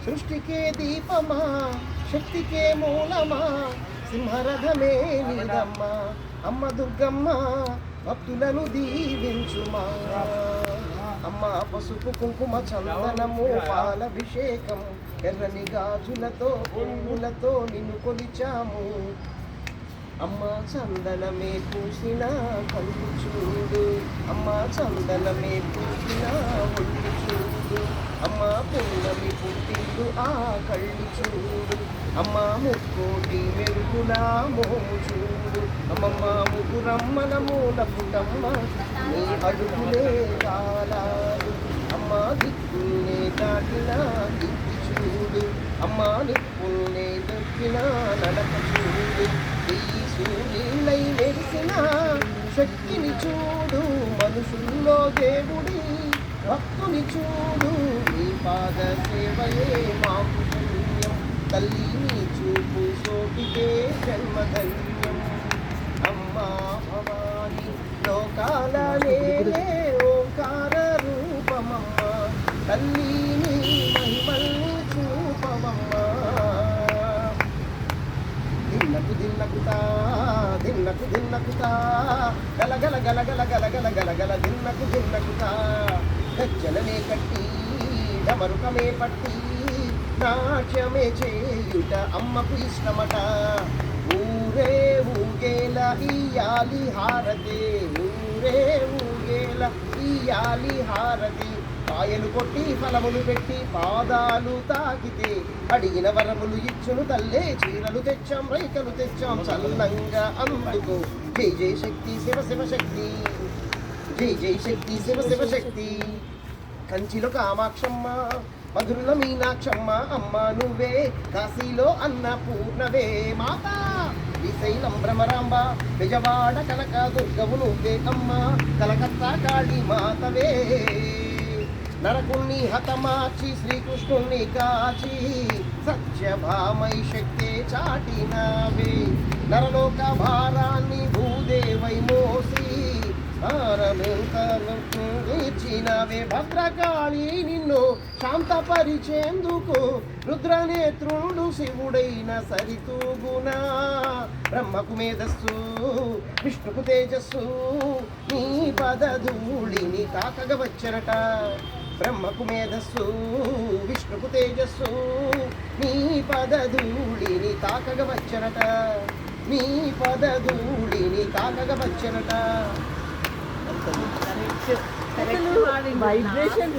సృష్టికే దీపమా శక్తికే మూలమా సింహరథమే నీదమ్మా అమ్మ దుర్గమ్మ భక్తులను దీవించుమా అమ్మ పసుపు కుంకుమ చందనము పాలభిషేకం ఎర్రని గాజులతో పువ్వులతో నిన్ను కొలిచాము అమ్మ చందనమే పూసిన కళ్ళు చూడు అమ్మ చందనమే పూసిన ఒళ్ళు చూడు అమ్మ పున్నమి పుట్టిండు ఆ కళ్ళు చూడు అమ్మ ముక్కోటి మెరుగులా మోము చూడు అమ్మమ్మ ముగురమ్మల మూల పుటమ్మ నీ అడుగులే కాలాలు అమ్మ దిక్కుల్నే దాటిన దిక్కు చూడు అమ్మ నిప్పుల్నే దొక్కిన నడక చూడు నీళ్ళై మెరిసిన శక్తిని చూడు మనుషుల్లో దేవుడి భక్తుని చూడు నీ పాద సేవయే మాకు పుణ్యం తల్లి నీ చూపు సోటికే జన్మధన్యం అమ్మా భవాని లోకాల నేలే ఓంకార రూపమమ్మ తల్లి నీ మహిమల్ని చూపమమ్మా దిన్నకు దిన్నకుతా దిన్నకు దిన్నకుతా గలగల గలగల గలగల గలగల దిన్నకు దిన్నకుతా గజ్జలమే కట్టి డమరుకమే పట్టి నాట్యమే చేయుట అమ్మకు ఇష్టమట ఊరే ఊగేల ఇయ్యాలి హారతి ఊరే ఊగేల ఇయ్యాలి హారతి కాయలు కొట్టి ఫలములు పెట్టి పాదాలు తాకితే అడిగిన వరములు ఇచ్చును తల్లే చీరలు తెచ్చాం రైకలు తెచ్చాం చల్లంగా అందుకో జై జై శక్తి శివ శివ శక్తి జై జై శక్తి శివ శివ శక్తి కంచిలో కామాక్షమ్మ మధురలో మీనాక్షమ్మ అమ్మ నువ్వే కాశీలో అన్నపూర్ణవే మాత శ్రీశైలం భ్రమరాంబ విజయవాడ కనక దుర్గవు నువ్వే అమ్మ కలకత్తా కాళీ మాతవే నరకుణ్ణి హతమార్చి శ్రీకృష్ణుణ్ణి కాచి సత్యభామై శక్తే చాటినవే నరలోక భారాన్ని భూదేవై మోసి ఇచ్చినవే భద్రకాళి నిన్ను శాంతపరిచేందుకు రుద్రనేత్రుడు శివుడైన సరితూగునా బ్రహ్మకు మేధస్సు విష్ణుకు తేజస్సు నీ పదధూళిని తాకగ వచ్చరట బ్రహ్మకు మేధస్సు విష్ణుకు తేజస్సు నీ పదధూళిని తాకగ వచ్చరట నీ పదధూళిని తాకగ వచ్చరట వైబ్రేషన్